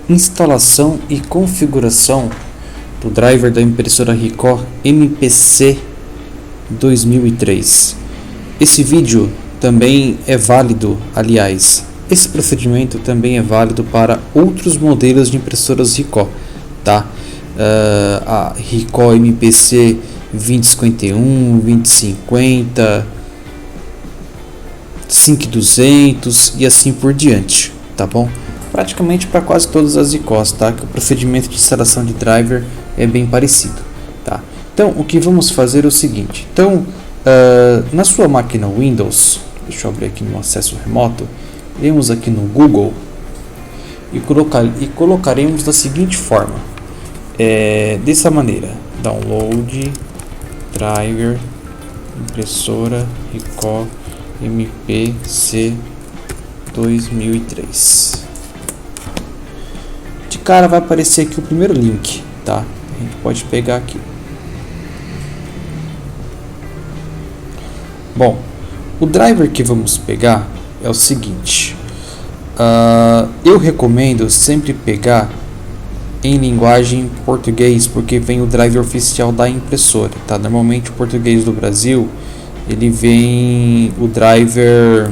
Instalação e configuração do driver da impressora Ricoh MPC 2003. Esse vídeo também é válido, aliás, esse procedimento também é válido para outros modelos de impressoras Ricoh, tá? A Ricoh MPC 2051, 2050, 5200 e assim por diante, tá bom? Praticamente para quase todas as Ricohs, tá? Que o procedimento de instalação de driver é bem parecido, tá? Então, o que vamos fazer é o seguinte. Então, na sua máquina Windows, deixa eu abrir aqui no acesso remoto, iremos aqui no Google e colocaremos da seguinte forma, dessa maneira: download driver impressora Ricoh MPC 2003. De cara vai aparecer aqui o primeiro link, tá? A gente pode pegar aqui. Bom, o driver que vamos pegar é o seguinte. Eu recomendo sempre pegar em linguagem português, porque vem o driver oficial da impressora, tá? Normalmente o português do Brasil, ele vem o driver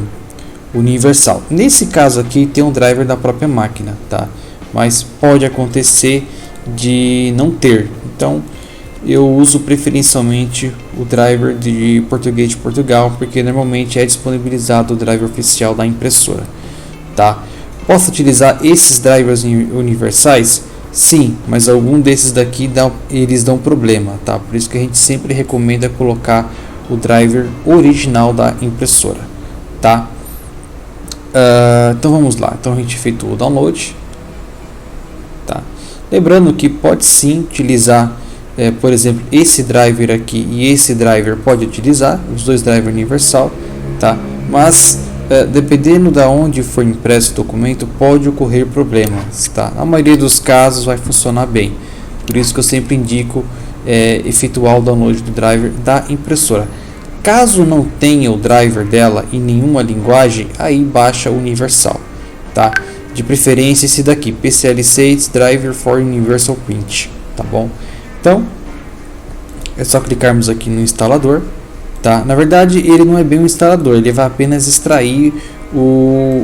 universal. Nesse caso aqui tem um driver da própria máquina, tá? Mas pode acontecer de não ter. Então eu uso preferencialmente o driver de português de Portugal, porque normalmente é disponibilizado o driver oficial da impressora, tá? Posso utilizar esses drivers universais? Sim, mas algum desses daqui eles dão problema, tá? Por isso que a gente sempre recomenda colocar o driver original da impressora, tá? Então vamos lá. Então a gente efetuou o download, tá? Lembrando que pode sim utilizar, por exemplo, esse driver aqui e esse driver pode utilizar os dois drivers universal, tá? Mas dependendo da onde for impresso o documento, pode ocorrer problemas, tá? Na maioria dos casos vai funcionar bem. Por isso que eu sempre indico efetuar o download do driver da impressora. Caso não tenha o driver dela em nenhuma linguagem, aí baixa o universal, tá? De preferência esse daqui, PCL6 Driver for Universal Print, tá bom? Então é só clicarmos aqui no instalador, tá? Na verdade ele não é bem um instalador, ele vai apenas extrair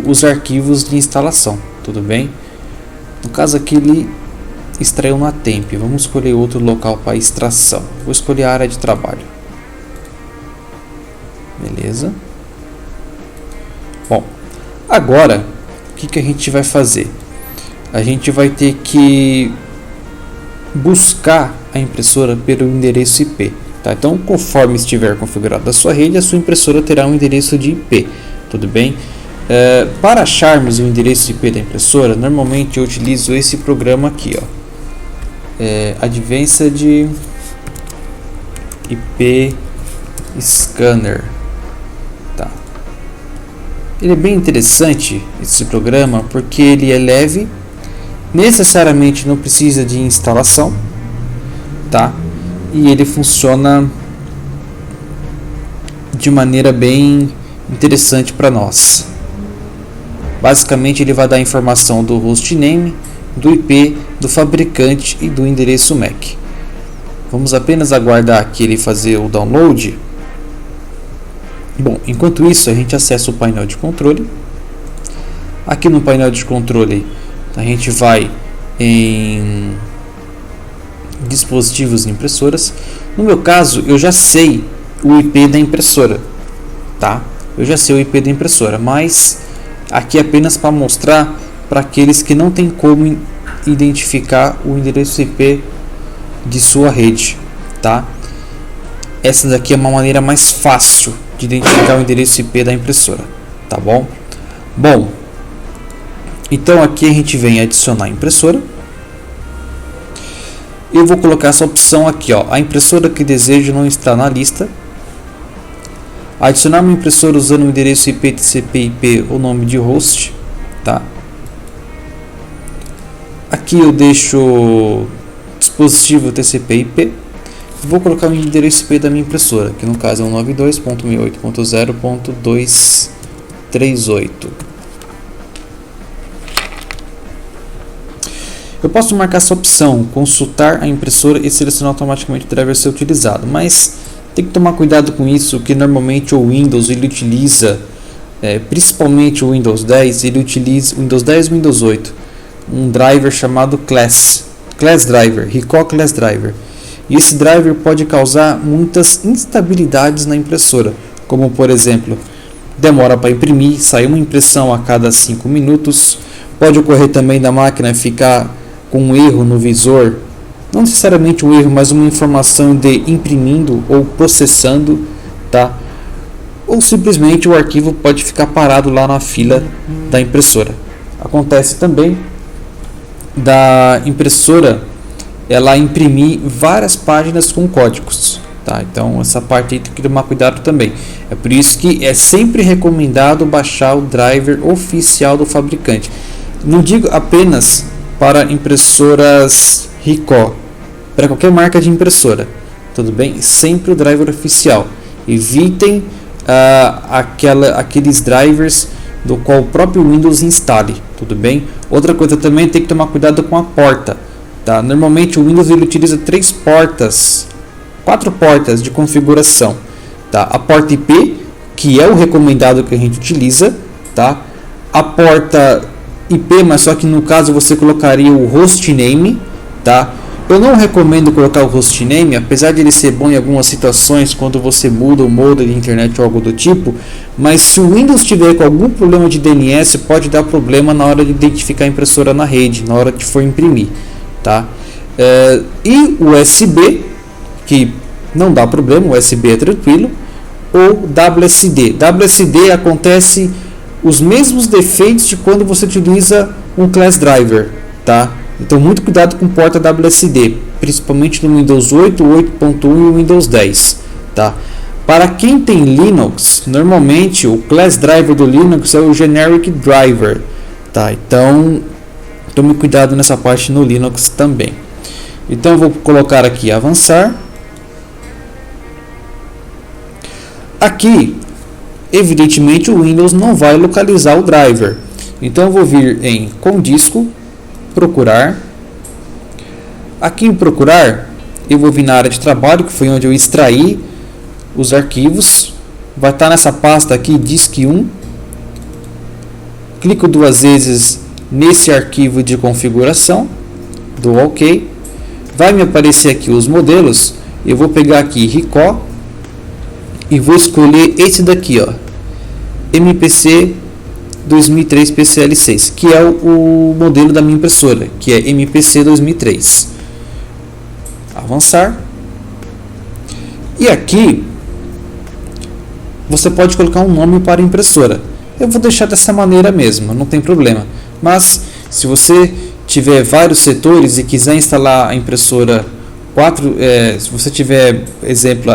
os arquivos de instalação, tudo bem? No caso aqui ele extraiu na temp. Vamos escolher outro local para extração. Vou escolher a área de trabalho. Beleza. Bom, agora o que a gente vai fazer? A gente vai ter que buscar a impressora pelo endereço IP, tá? Então, conforme estiver configurada a sua rede, a sua impressora terá um endereço de IP, tudo bem? Para acharmos o endereço de IP da impressora, normalmente eu utilizo esse programa aqui, ó, Advanced IP Scanner. Ele é bem interessante, esse programa, porque ele é leve, necessariamente não precisa de instalação, tá? E ele funciona de maneira bem interessante para nós. Basicamente ele vai dar informação do hostname, do IP, do fabricante e do endereço MAC. Vamos apenas aguardar aqui ele fazer o download. Bom, enquanto isso a gente acessa o painel de controle. Aqui no painel de controle a gente vai em dispositivos e impressoras. No meu caso eu já sei o IP da impressora, tá? Eu já sei o IP da impressora, mas aqui é apenas para mostrar para aqueles que não tem como identificar o endereço IP de sua rede, tá? Essa daqui é uma maneira mais fácil de identificar o endereço IP da impressora, tá bom? Bom, então aqui a gente vem adicionar a impressora. Eu vou colocar essa opção aqui, ó, a impressora que desejo não está na lista. Adicionar uma impressora usando o endereço IP, TCP/IP ou nome de host, tá? Aqui eu deixo dispositivo TCP/IP. Vou colocar o endereço IP da minha impressora, que no caso é 192.168.0.238. Eu posso marcar essa opção, consultar a impressora e selecionar automaticamente o driver a ser utilizado, mas tem que tomar cuidado com isso, que normalmente o Windows ele utiliza, principalmente o Windows 10, ele utiliza Windows 10 e Windows 8, um driver chamado Class Driver, Recall Class Driver. E esse driver pode causar muitas instabilidades na impressora, como por exemplo, demora para imprimir, sai uma impressão a cada 5 minutos, pode ocorrer também da máquina ficar com um erro no visor, não necessariamente um erro, mas uma informação de imprimindo ou processando, tá? Ou simplesmente o arquivo pode ficar parado lá na fila da impressora. Acontece também da impressora ela imprimir várias páginas com códigos, tá? Então essa parte aí tem que tomar cuidado também. É por isso que é sempre recomendado baixar o driver oficial do fabricante. Não digo apenas para impressoras Ricoh, para qualquer marca de impressora, tudo bem? Sempre o driver oficial. Evitem aqueles drivers do qual o próprio Windows instale, tudo bem? Outra coisa também, tem que tomar cuidado com a porta. Tá? Normalmente o Windows ele utiliza 4 portas de configuração. Tá? A porta IP, que é o recomendado que a gente utiliza. Tá? A porta IP, mas só que no caso você colocaria o hostname. Tá? Eu não recomendo colocar o hostname, apesar de ele ser bom em algumas situações, quando você muda o modem de internet ou algo do tipo. Mas se o Windows tiver com algum problema de DNS, pode dar problema na hora de identificar a impressora na rede, na hora que for imprimir. Tá? E o USB, que não dá problema, USB é tranquilo, ou WSD. WSD acontece os mesmos defeitos de quando você utiliza um Class Driver, tá? Então muito cuidado com porta WSD, principalmente no Windows 8, 8.1 e o Windows 10, tá? Para quem tem Linux, normalmente o Class Driver do Linux é o Generic Driver, tá? Então tome cuidado nessa parte no Linux também. Então eu vou colocar aqui avançar. Aqui, evidentemente, o Windows não vai localizar o driver. Então eu vou vir em com disco, procurar. Aqui em procurar, eu vou vir na área de trabalho, que foi onde eu extraí os arquivos. Vai estar nessa pasta aqui, disk 1. Clico 2 vezes nesse arquivo de configuração, dou OK, vai me aparecer aqui os modelos. Eu vou pegar aqui Ricoh e vou escolher esse daqui, ó, MPC 2003 PCL6, que é o modelo da minha impressora, que é MPC 2003. Avançar. E aqui você pode colocar um nome para a impressora. Eu vou deixar dessa maneira mesmo, não tem problema. Mas se você tiver vários setores e quiser instalar a impressora se você tiver, exemplo,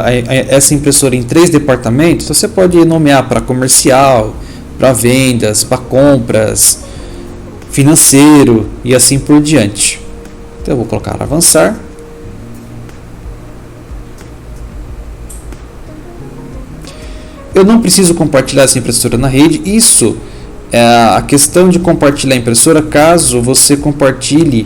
essa impressora em 3 departamentos, você pode nomear para comercial, para vendas, para compras, financeiro e assim por diante. Então eu vou colocar avançar. Eu não preciso compartilhar essa impressora na rede. Isso é a questão de compartilhar a impressora caso você compartilhe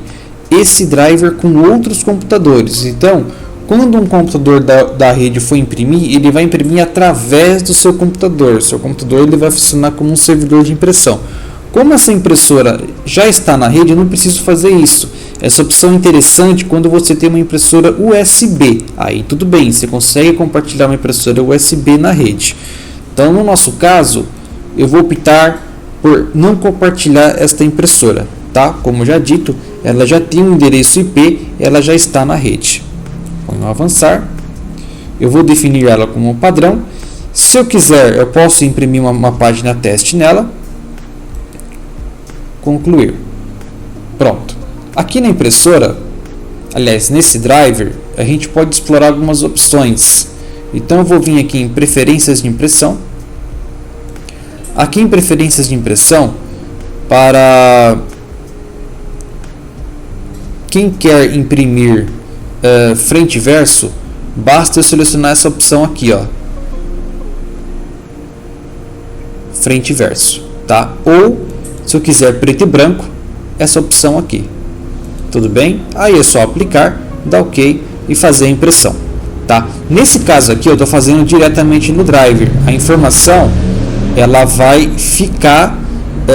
esse driver com outros computadores. Então, quando um computador da rede for imprimir, ele vai imprimir através do seu computador. Seu computador ele vai funcionar como um servidor de impressão. Como essa impressora já está na rede, eu não preciso fazer isso. Essa opção é interessante quando você tem uma impressora USB. Aí tudo bem, você consegue compartilhar uma impressora USB na rede. Então, no nosso caso, eu vou optar por não compartilhar esta impressora, tá? Como já dito, ela já tem um endereço IP, ela já está na rede. Vamos avançar. Eu vou definir ela como um padrão. Se eu quiser, eu posso imprimir uma página teste nela. Concluir. Pronto. Aqui na impressora, aliás, nesse driver, a gente pode explorar algumas opções. Então eu vou vir aqui em preferências de impressão. Aqui em preferências de impressão, para quem quer imprimir frente e verso, basta eu selecionar essa opção aqui, ó, frente e verso, tá? Ou se eu quiser preto e branco, essa opção aqui, tudo bem? Aí é só aplicar, dar OK e fazer a impressão, tá? Nesse caso aqui eu estou fazendo diretamente no driver, a informação ela vai ficar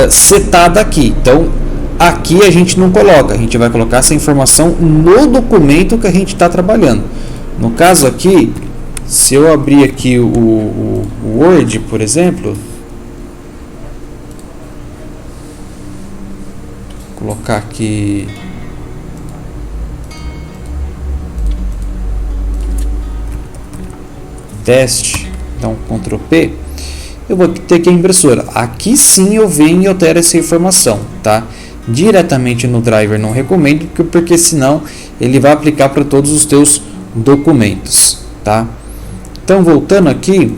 setada aqui, então aqui a gente não coloca, a gente vai colocar essa informação no documento que a gente está trabalhando. No caso aqui, se eu abrir aqui o Word, por exemplo, colocar aqui teste, então Ctrl P, eu vou ter aqui a impressora. Aqui sim eu venho e altero essa informação, tá? Diretamente no driver não recomendo, porque senão ele vai aplicar para todos os teus documentos, tá? Então voltando aqui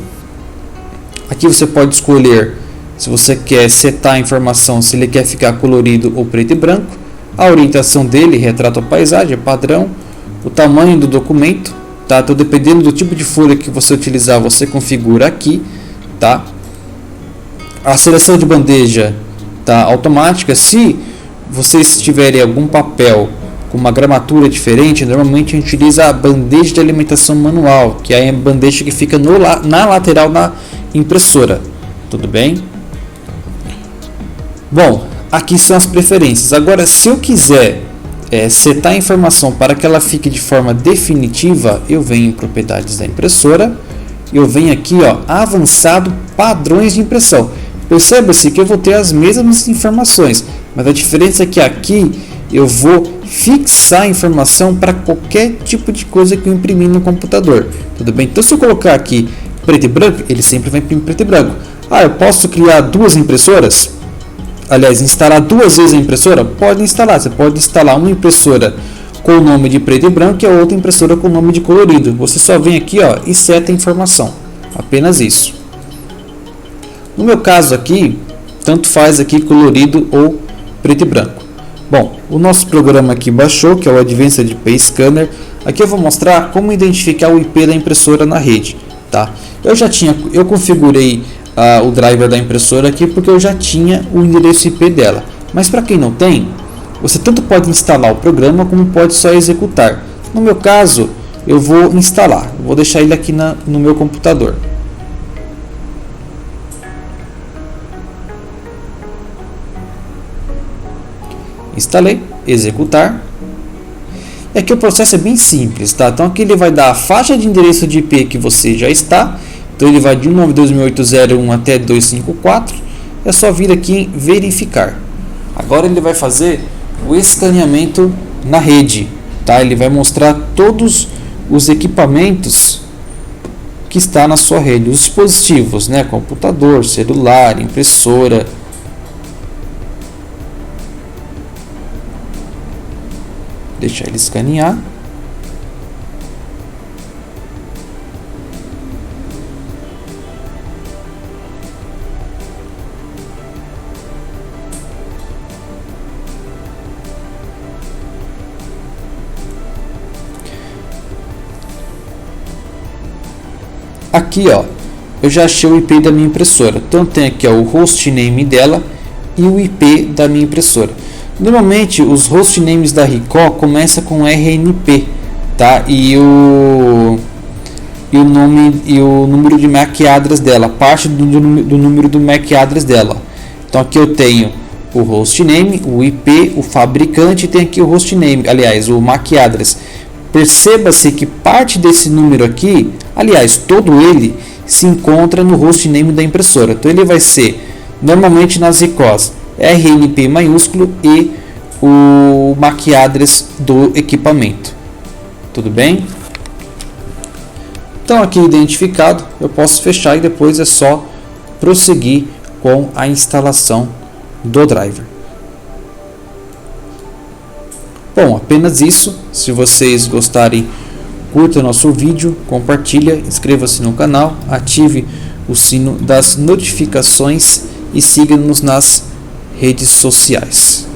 você pode escolher se você quer setar a informação, se ele quer ficar colorido ou preto e branco, a orientação dele, retrato a paisagem, é padrão, o tamanho do documento, tá? Então dependendo do tipo de folha que você utilizar, você configura aqui, tá? A seleção de bandeja tá automática. Se vocês tiverem algum papel com uma gramatura diferente, normalmente a gente utiliza a bandeja de alimentação manual, que é a bandeja que fica na lateral da impressora, tudo bem? Bom, aqui são as preferências. Agora, se eu quiser setar a informação para que ela fique de forma definitiva, eu venho em propriedades da impressora, eu venho aqui, ó, avançado padrões de impressão. Perceba-se que eu vou ter as mesmas informações, mas a diferença é que aqui eu vou fixar a informação para qualquer tipo de coisa que eu imprimir no computador, tudo bem? Então se eu colocar aqui preto e branco, ele sempre vai imprimir preto e branco. Eu posso criar duas impressoras? Aliás, instalar duas vezes a impressora? Pode instalar, você pode instalar uma impressora com o nome de preto e branco e a outra impressora com o nome de colorido. Você só vem aqui, ó, e seta a informação, apenas isso. No meu caso aqui, tanto faz aqui colorido ou preto e branco. Bom, o nosso programa aqui baixou, que é o Advanced IP Scanner. Aqui eu vou mostrar como identificar o IP da impressora na rede, tá? Eu configurei o driver da impressora aqui porque eu já tinha o endereço IP dela. Mas para quem não tem, você tanto pode instalar o programa como pode só executar. No meu caso, eu vou instalar. Eu vou deixar ele aqui no meu computador. Instalei, executar. E aqui o processo é bem simples, tá? Então aqui ele vai dar a faixa de endereço de IP que você já está. Então ele vai de 192.168.0.1 até 254. É só vir aqui em verificar. Agora ele vai fazer o escaneamento na rede, tá? Ele vai mostrar todos os equipamentos que está na sua rede, os dispositivos, né? Computador, celular, impressora. Deixar ele escanear. Aqui, ó, eu já achei o IP da minha impressora. Então tem aqui, ó, o hostname dela e o IP da minha impressora. Normalmente os hostnames da Ricoh começam com RNP, tá? E o número de MAC address dela, parte do número do MAC address dela. Então aqui eu tenho o hostname, o IP, o fabricante, e tem aqui o hostname, aliás, o MAC address. Perceba-se que parte desse número aqui, aliás, todo ele se encontra no hostname da impressora. Então ele vai ser normalmente nas Ricohs RNP maiúsculo e o MAC address do equipamento. Tudo bem? Então aqui identificado, eu posso fechar e depois é só prosseguir com a instalação do driver. Bom, apenas isso. Se vocês gostarem, curta nosso vídeo, compartilha, inscreva-se no canal, ative o sino das notificações e siga-nos nas redes sociais.